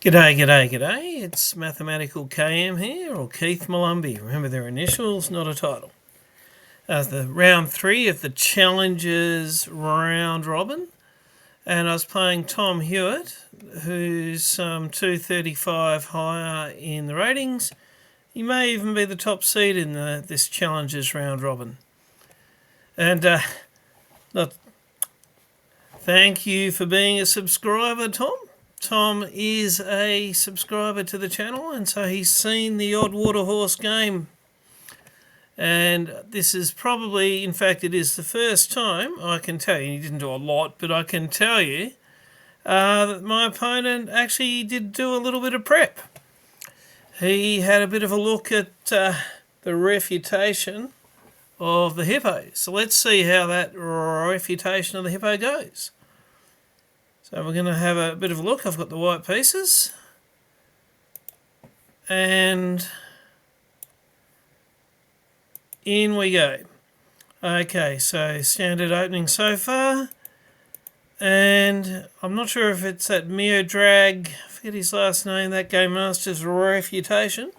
G'day, g'day, g'day. It's Mathematical KM here, or Keith Malumbi. Remember, their initials, not a title. The round 3 of the Challenges round robin. And I was playing Tom Hewitt, who's 235 higher in the ratings. He may even be the top seed in this Challenges round robin. And look, thank you for being a subscriber, Tom. Tom is a subscriber to the channel, and so he's seen the odd water horse game. And this is probably, in fact, it is the first time I can tell you, he didn't do a lot, but I can tell you that my opponent actually did do a little bit of prep. He had a bit of a look at the refutation of the hippo. So let's see how that refutation of the hippo goes. So we're going to have a bit of a look. I've got the white pieces. And in we go. Okay, so standard opening so far. And I'm not sure if it's that Mio Drag, I forget his last name, that Game Master's refutation.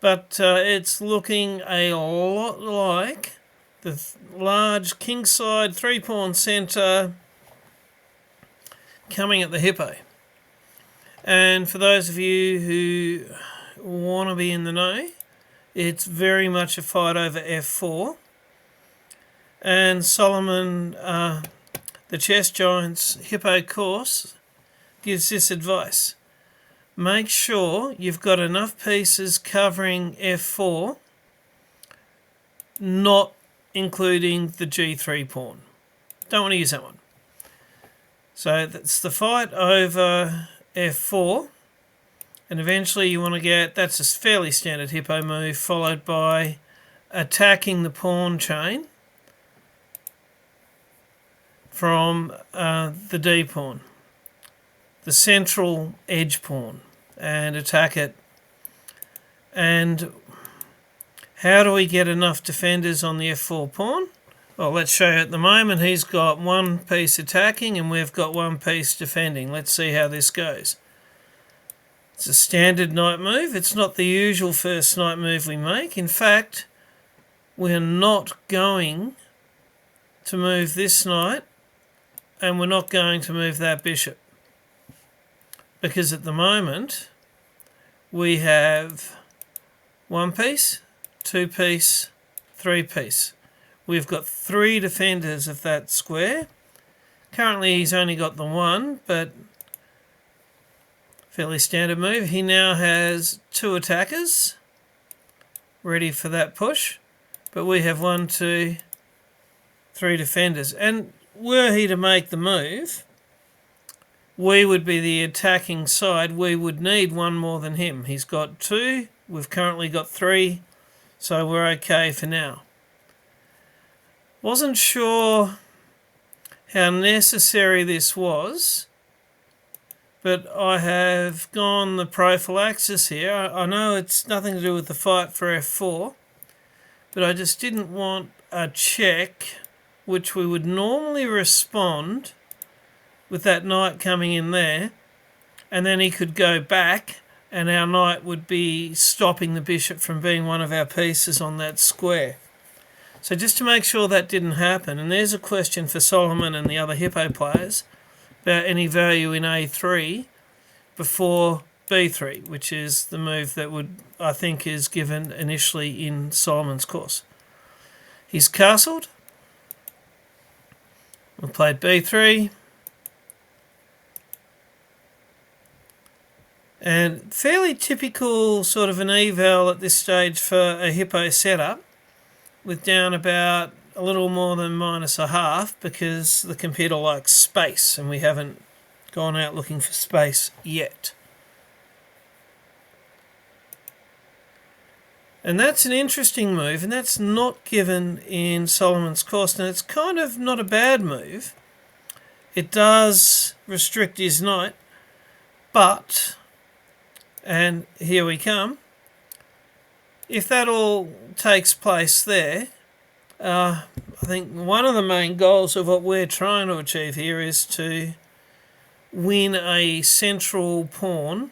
But it's looking a lot like the large kingside 3-pawn centre coming at the hippo. And for those of you who want to be in the know, it's very much a fight over f4. And Solomon, the chess giant's hippo course, gives this advice. Make sure you've got enough pieces covering f4, not including the g3 pawn. Don't want to use that one. So that's the fight over f4, and eventually you want to get, that's a fairly standard hippo move, followed by attacking the pawn chain from the d pawn, the central edge pawn, and attack it. And how do we get enough defenders on the f4 pawn? Well, let's show you at the moment. He's got one piece attacking and we've got one piece defending. Let's see how this goes. It's a standard knight move. It's not the usual first knight move we make. In fact, we're not going to move this knight and we're not going to move that bishop. Because at the moment, we have one piece, two piece, three piece. We've got 3 defenders of that square. Currently he's only got the one, but fairly standard move. He now has 2 attackers ready for that push, but we have 1, 2, 3 defenders. And were he to make the move, we would be the attacking side. We would need one more than him. He's got 2, we've currently got 3, so we're okay for now. Wasn't sure how necessary this was, but I have gone the prophylaxis here. I know it's nothing to do with the fight for f4, but I just didn't want a check which we would normally respond with that knight coming in there, and then he could go back and our knight would be stopping the bishop from being one of our pieces on that square. So just to make sure that didn't happen, and there's a question for Solomon and the other hippo players about any value in a3 before b3, which is the move that I think is given initially in Solomon's course. He's castled. We played b3. And fairly typical sort of an eval at this stage for a hippo setup, with down about a little more than -0.5 because the computer likes space and we haven't gone out looking for space yet. And that's an interesting move, and that's not given in Solomon's course. Now it's kind of not a bad move. It does restrict his knight, but, and here we come, if that all takes place there, I think one of the main goals of what we're trying to achieve here is to win a central pawn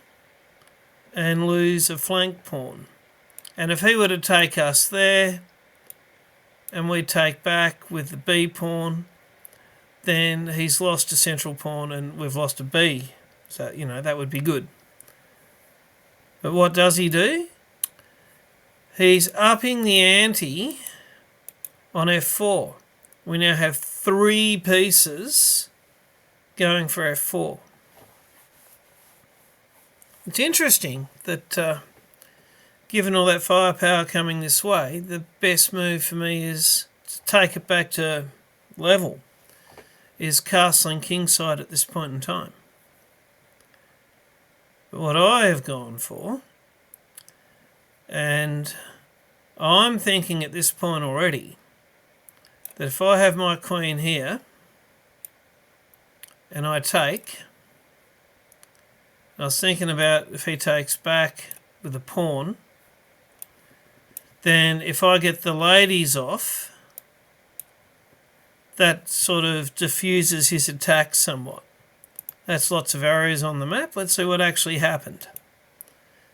and lose a flank pawn. And if he were to take us there and we take back with the b pawn, then he's lost a central pawn and we've lost a b. So, that would be good. But what does he do? He's upping the ante on f4. We now have 3 pieces going for f4. It's interesting that given all that firepower coming this way, the best move for me is to take it back to level, is castling kingside at this point in time. But what I have gone for, and I'm thinking at this point already, that if I have my queen here and I take, I was thinking about if he takes back with a pawn, then if I get the ladies off, that sort of diffuses his attack somewhat. That's lots of arrows on the map. Let's see what actually happened.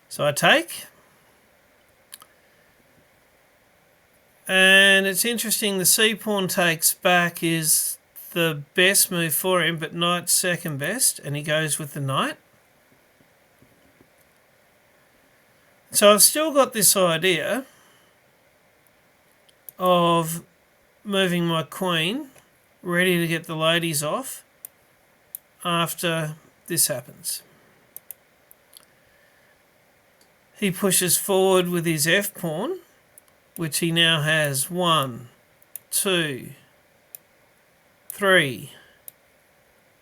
So I take. And it's interesting, the c-pawn takes back is the best move for him, but knight's second best, and he goes with the knight. So I've still got this idea of moving my queen, ready to get the ladies off after this happens. He pushes forward with his f-pawn, which he now has 1, 2, 3,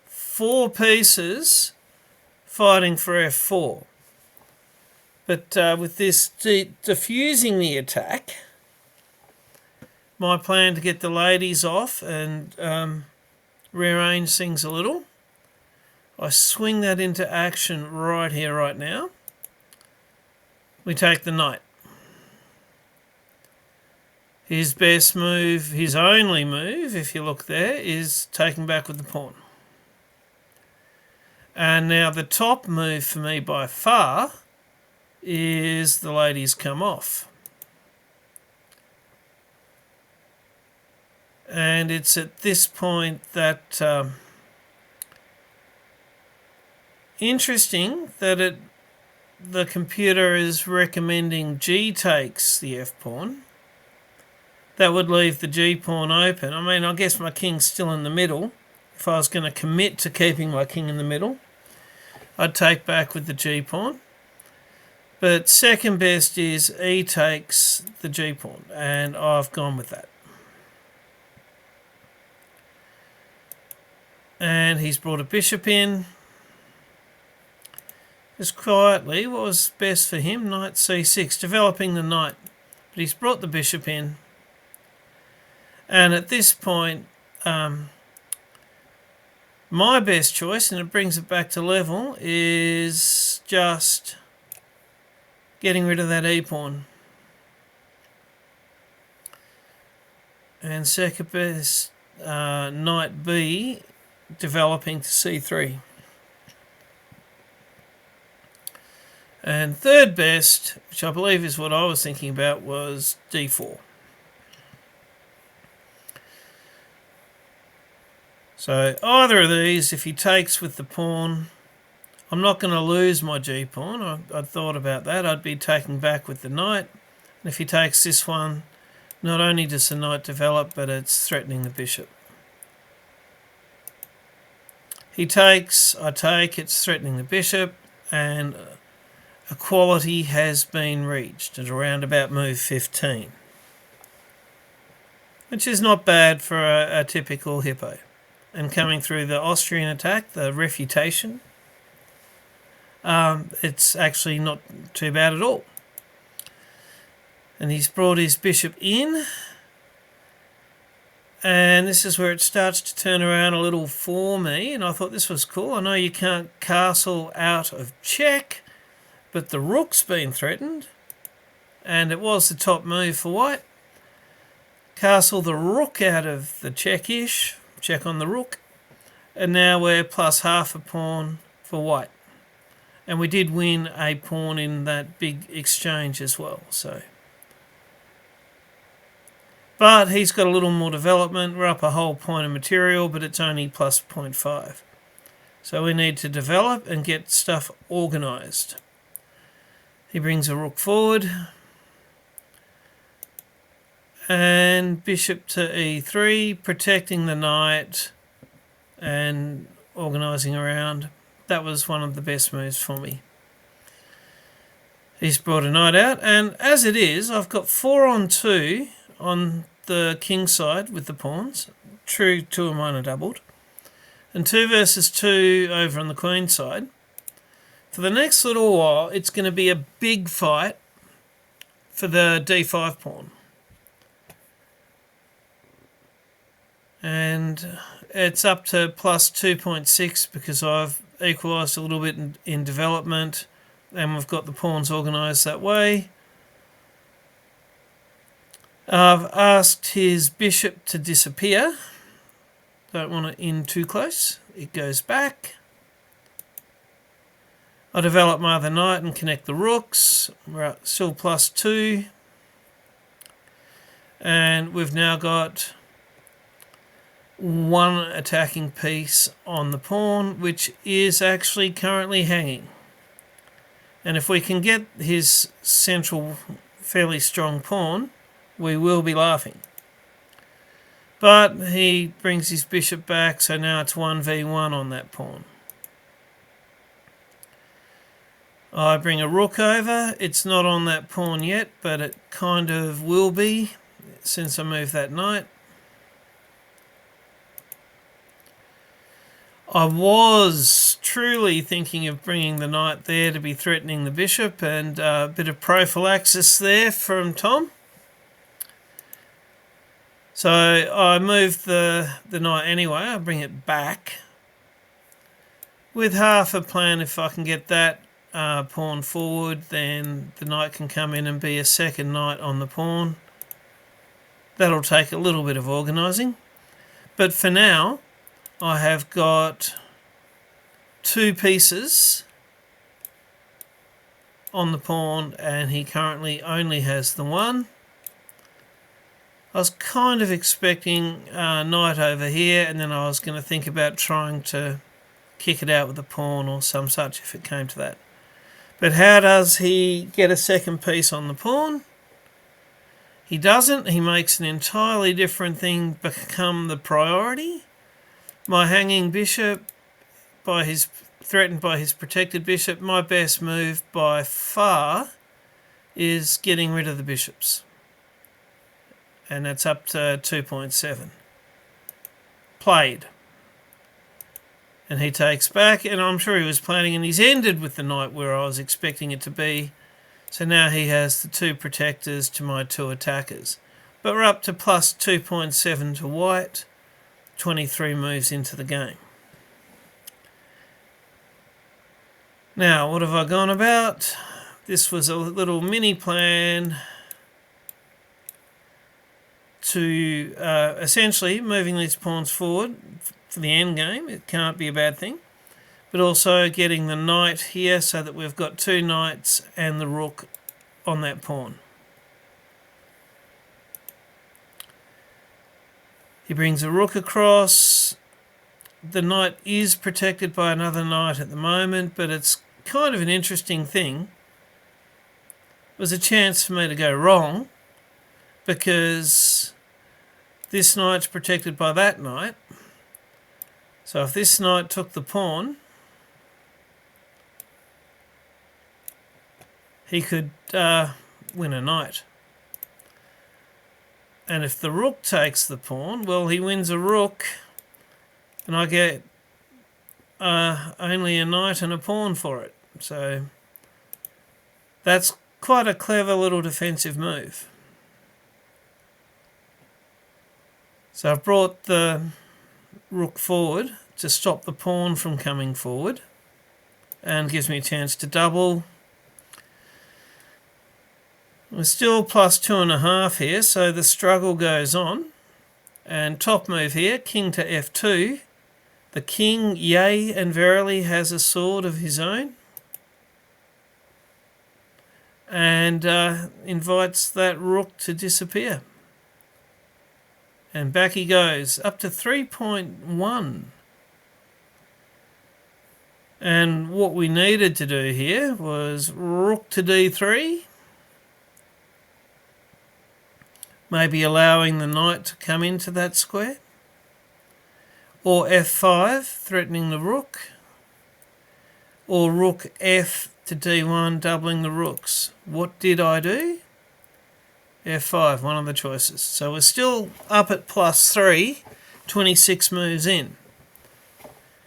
4 pieces fighting for f4. But with this diffusing the attack, my plan to get the ladies off and rearrange things a little, I swing that into action right here, right now. We take the knight. His best move, his only move, if you look there, is taking back with the pawn. And now the top move for me by far is the ladies come off. And it's at this point that interesting that the computer is recommending g takes the f-pawn. That would leave the g-pawn open. I mean, I guess my king's still in the middle. If I was going to commit to keeping my king in the middle, I'd take back with the g-pawn. But second best is e takes the g-pawn, and I've gone with that. And he's brought a bishop in. Just quietly, what was best for him? Knight c6, developing the knight. But he's brought the bishop in. And at this point, my best choice, and it brings it back to level, is just getting rid of that e-pawn. And second best, knight b, developing to c3. And third best, which I believe is what I was thinking about, was d4. So either of these, if he takes with the pawn, I'm not going to lose my g-pawn. I thought about that. I'd be taking back with the knight. And if he takes this one, not only does the knight develop, but it's threatening the bishop. He takes, I take, it's threatening the bishop, and equality has been reached at around about move 15. Which is not bad for a typical hippo. And coming through the Austrian attack, the refutation, it's actually not too bad at all. And he's brought his bishop in. And this is where it starts to turn around a little for me. And I thought this was cool. I know you can't castle out of check, but the rook's been threatened. And it was the top move for white. Castle the rook out of the check-ish. Check on the rook. And now we're plus half a pawn for white. And we did win a pawn in that big exchange as well. But he's got a little more development. We're up a whole point of material, but it's only plus 0.5. So we need to develop and get stuff organised. He brings a rook forward. And bishop to e3, protecting the knight and organising around. That was one of the best moves for me. He's brought a knight out, and as it is, I've got 4 on 2 on the king side with the pawns. True, 2 of mine are doubled. And 2 versus 2 over on the queen side. For the next little while, it's going to be a big fight for the d5 pawn. And it's up to plus 2.6 because I've equalised a little bit in development, and we've got the pawns organised that way. I've asked his bishop to disappear. Don't want it in too close. It goes back. I develop my other knight and connect the rooks. We're still plus 2. And we've now got 1 attacking piece on the pawn, which is actually currently hanging. And if we can get his central fairly strong pawn, we will be laughing. But he brings his bishop back, so now it's 1v1 on that pawn. I bring a rook over. It's not on that pawn yet, but it kind of will be since I move that knight. I was truly thinking of bringing the knight there to be threatening the bishop, and a bit of prophylaxis there from Tom. So I moved the knight anyway. I bring it back with half a plan. If I can get that pawn forward, then the knight can come in and be a second knight on the pawn. That'll take a little bit of organising. But for now, I have got 2 pieces on the pawn, and he currently only has the 1. I was kind of expecting a knight over here, and then I was going to think about trying to kick it out with a pawn or some such if it came to that. But how does he get a second piece on the pawn? He doesn't. He makes an entirely different thing become the priority. My hanging bishop, threatened by his protected bishop, my best move by far is getting rid of the bishops. And that's up to 2.7. Played. And he takes back, and I'm sure he was planning, and he's ended with the knight where I was expecting it to be. So now he has the 2 protectors to my 2 attackers. But we're up to plus 2.7 to white. 23 moves into the game. Now, what have I gone about? This was a little mini plan to essentially moving these pawns forward for the end game. It can't be a bad thing. But also getting the knight here so that we've got 2 knights and the rook on that pawn. He brings a rook across. The knight is protected by another knight at the moment, but it's kind of an interesting thing. It was a chance for me to go wrong because this knight's protected by that knight. So if this knight took the pawn, he could win a knight. And if the rook takes the pawn, well, he wins a rook, and I get only a knight and a pawn for it. So that's quite a clever little defensive move. So I've brought the rook forward to stop the pawn from coming forward, and gives me a chance to double. We're still plus 2.5 here, so the struggle goes on. And top move here, king to f2. The king, yea and verily, has a sword of his own, and invites that rook to disappear. And back he goes, up to 3.1. And what we needed to do here was rook to d3, maybe allowing the knight to come into that square, or f5, threatening the rook, or rook f to d1, doubling the rooks. What did I do? f5, one of the choices. So we're still up at +3, 26 moves in.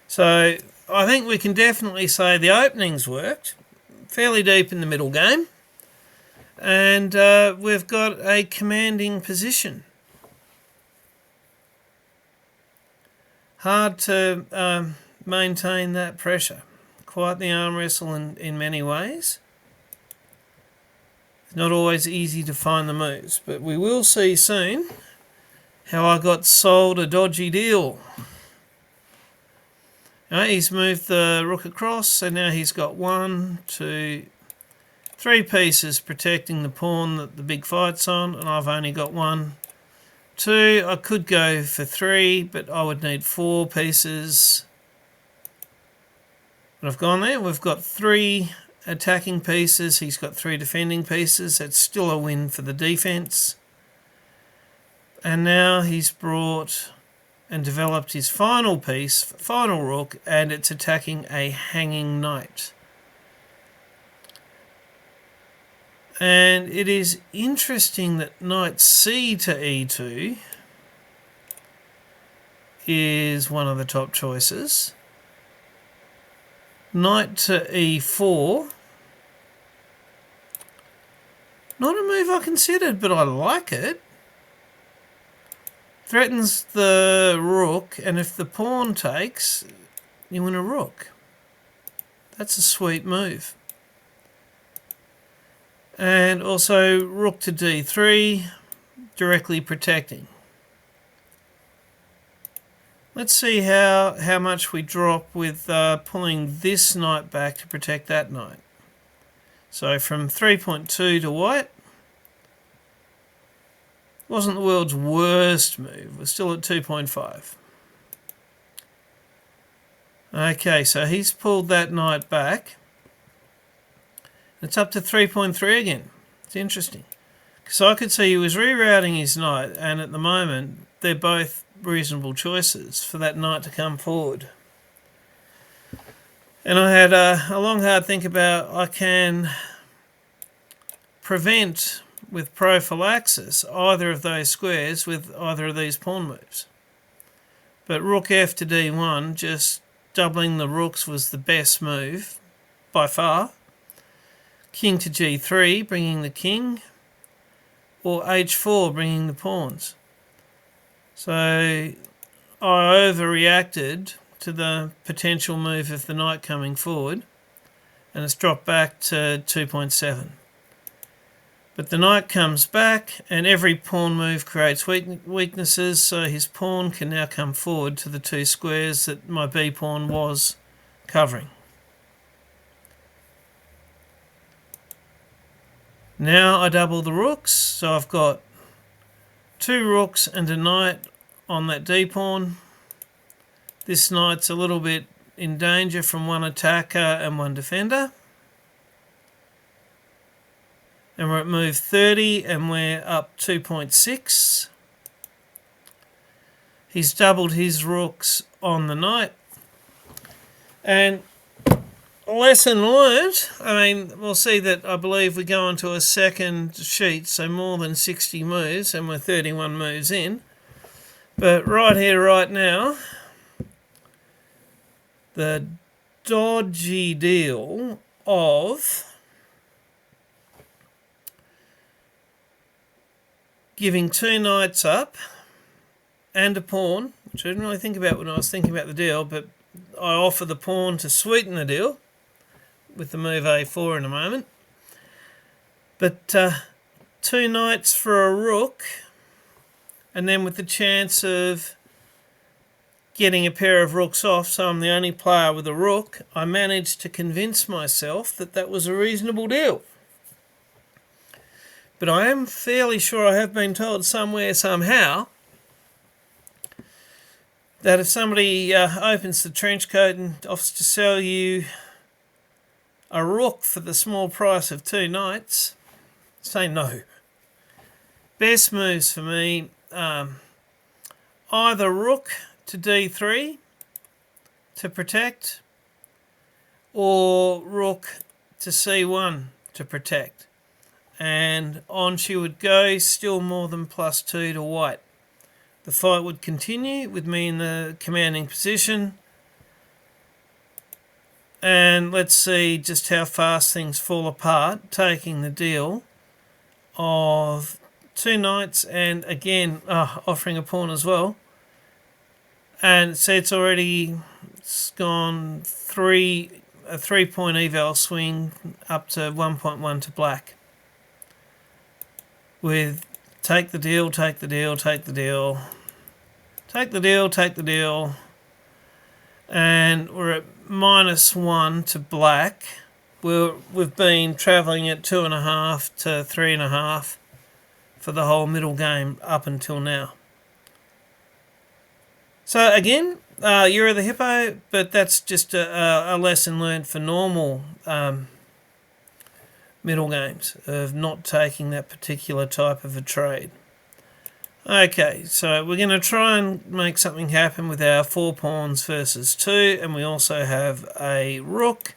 So I think we can definitely say the openings worked, fairly deep in the middle game, and we've got a commanding position. Hard to maintain that pressure. Quite the arm wrestle in many ways. It's not always easy to find the moves, but we will see soon how I got sold a dodgy deal. Right, he's moved the rook across, so now he's got 1, 2, 3 pieces protecting the pawn that the big fight's on, and I've only got 1, 2. I could go for 3, but I would need 4 pieces. But I've gone there. We've got 3 attacking pieces. He's got 3 defending pieces. That's still a win for the defence. And now he's brought and developed his final piece, final rook, and it's attacking a hanging knight. And it is interesting that knight c to e2 is one of the top choices. Knight to e4, not a move I considered, but I like it. Threatens the rook, and if the pawn takes, you win a rook. That's a sweet move. And also rook to d3, directly protecting. Let's see how much we drop with pulling this knight back to protect that knight. So from 3.2 to white. Wasn't the world's worst move. We're still at 2.5. Okay, so he's pulled that knight back. It's up to 3.3 again. It's interesting. Because I could see he was rerouting his knight, and at the moment they're both reasonable choices for that knight to come forward. And I had a long hard think about I can prevent with prophylaxis either of those squares with either of these pawn moves. But rook f to d1, just doubling the rooks, was the best move by far. King to g3, bringing the king, or h4, bringing the pawns. So I overreacted to the potential move of the knight coming forward, and it's dropped back to 2.7. But the knight comes back, and every pawn move creates weaknesses, so his pawn can now come forward to the 2 squares that my b pawn was covering. Now I double the rooks, so I've got 2 rooks and a knight on that d pawn. This knight's a little bit in danger from 1 attacker and 1 defender. And we're at move 30, and we're up 2.6. He's doubled his rooks on the knight. And lesson learnt, I mean, we'll see that I believe we go onto a second sheet, so more than 60 moves, and we're 31 moves in. But right here, right now, the dodgy deal of giving 2 knights up and a pawn, which I didn't really think about when I was thinking about the deal, but I offer the pawn to sweeten the deal with the move a4 in a moment. But 2 knights for a rook, and then with the chance of getting a pair of rooks off, so I'm the only player with a rook, I managed to convince myself that that was a reasonable deal. But I am fairly sure I have been told somewhere, somehow, that if somebody opens the trench coat and offers to sell you a rook for the small price of 2 knights, say no. Best moves for me, either rook to d3 to protect, or rook to c1 to protect. And on she would go, still more than +2 to white. The fight would continue with me in the commanding position. And let's see just how fast things fall apart, taking the deal of 2 knights and again offering a pawn as well. And see, it's gone a 3-point eval swing up to 1.1 to black. With take the deal, take the deal, take the deal, take the deal, take the deal, and we're at -1 to black. We've been travelling at 2.5 to 3.5 for the whole middle game up until now. So again, you're the hippo, but that's just a lesson learned for normal middle games of not taking that particular type of a trade. Okay, so we're going to try and make something happen with our 4 pawns versus 2, and we also have a rook.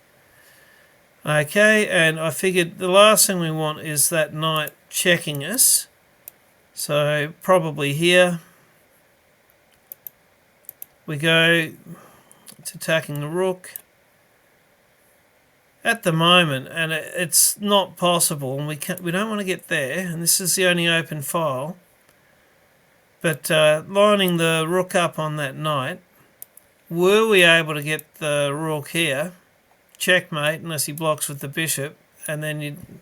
Okay, and I figured the last thing we want is that knight checking us. So probably here we go. It's attacking the rook. At the moment, and it's not possible, and we don't want to get there, and this is the only open file, but lining the rook up on that knight, were we able to get the rook here, checkmate unless he blocks with the bishop, and then you'd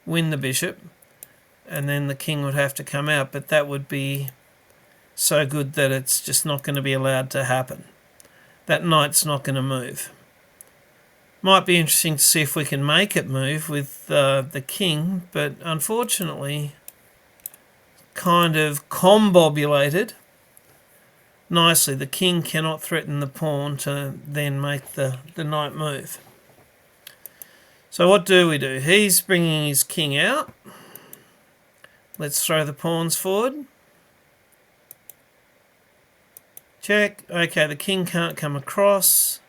win the bishop, and then the king would have to come out, but that would be so good that it's just not going to be allowed to happen. That knight's not going to move. Might be interesting to see if we can make it move with the king, but unfortunately kind of combobulated nicely. The king cannot threaten the pawn to then make the knight move. So what do? He's bringing his king out. Let's throw the pawns forward. Check. Okay, the king can't come across.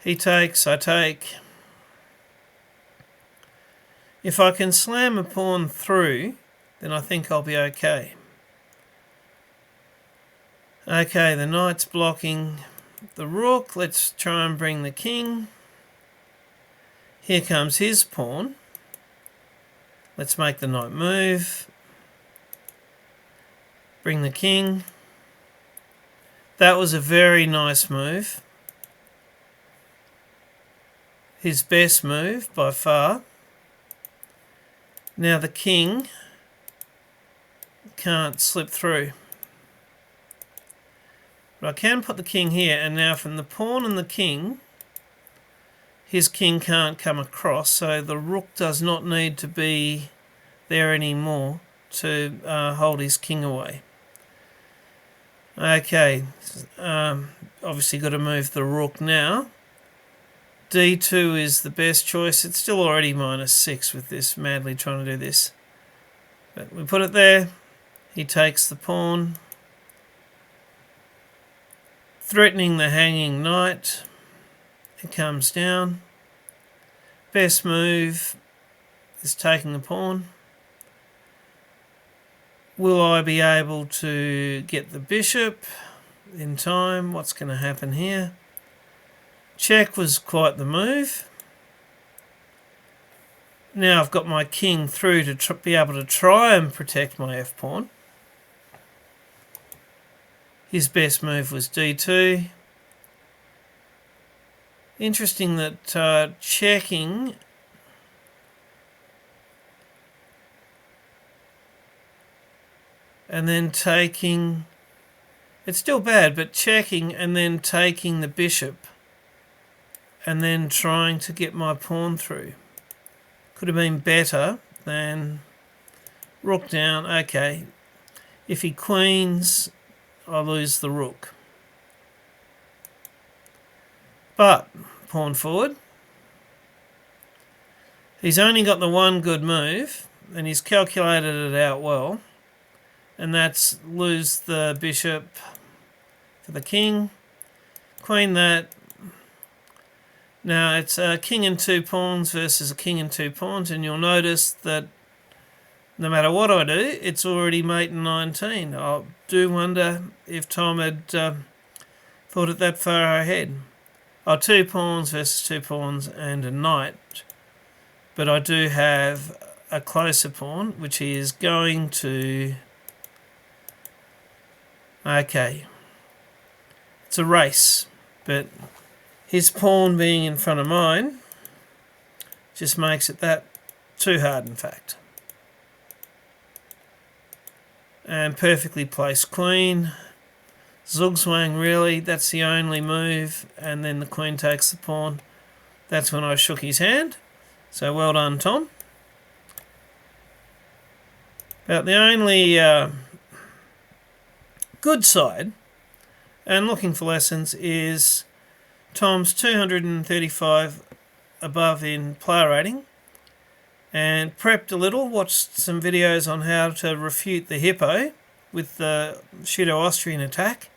He takes, I take. If I can slam a pawn through, then I think I'll be okay. Okay, the knight's blocking the rook. Let's try and bring the king. Here comes his pawn. Let's make the knight move. Bring the king. That was a very nice move. His best move by far. Now the king can't slip through. But I can put the king here, and now from the pawn and the king, his king can't come across, so the rook does not need to be there anymore to hold his king away. Okay, obviously got to move the rook now. D2 is the best choice. It's still already -6 with this, madly trying to do this. But we put it there. He takes the pawn, threatening the hanging knight. It comes down. Best move is taking the pawn. Will I be able to get the bishop in time? What's going to happen here? Check was quite the move. Now I've got my king through to be able to try and protect my f-pawn. His best move was d2. Interesting that checking and then taking It's still bad, but checking and then taking the bishop and then trying to get my pawn through could have been better than rook down. Okay, if he queens, I lose the rook. But pawn forward. He's only got the one good move, and he's calculated it out well, and that's lose the bishop for the king, queen that. Now it's a king and 2 pawns versus a king and 2 pawns, and you'll notice that no matter what I do, it's already mate in 19. I do wonder if Tom had thought it that far ahead. 2 pawns versus 2 pawns and a knight. But I do have a closer pawn, which he is going to... Okay. It's a race, but his pawn being in front of mine just makes it that too hard, in fact. And perfectly placed queen. Zugzwang, really, that's the only move, and then the queen takes the pawn. That's when I shook his hand. So well done, Tom. But the only good side, and looking for lessons, is Tom's 235 above in player rating, and prepped a little, watched some videos on how to refute the hippo with the pseudo-Austrian attack.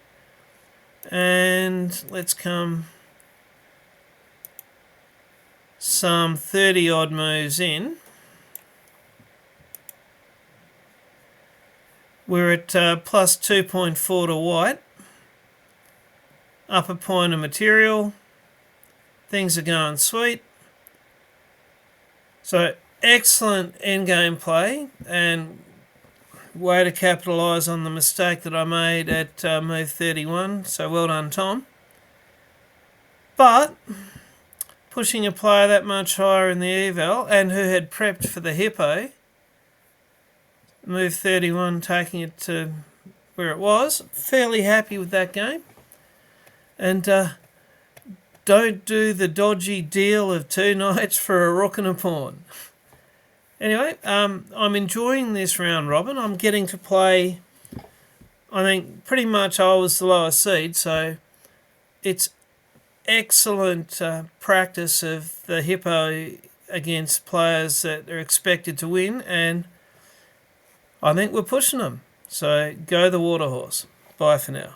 And let's come some 30 odd moves in. We're at plus 2.4 to white. Upper point of material. Things are going sweet. So excellent endgame play, and way to capitalise on the mistake that I made at move 31. So well done, Tom. But pushing a player that much higher in the eval, and who had prepped for the hippo, move 31, taking it to where it was. Fairly happy with that game. And don't do the dodgy deal of 2 knights for a rook and a pawn. Anyway, I'm enjoying this round robin. I'm getting to play, I think pretty much I was the lowest seed, so it's excellent practice of the hippo against players that are expected to win, and I think we're pushing them. So go the water horse. Bye for now.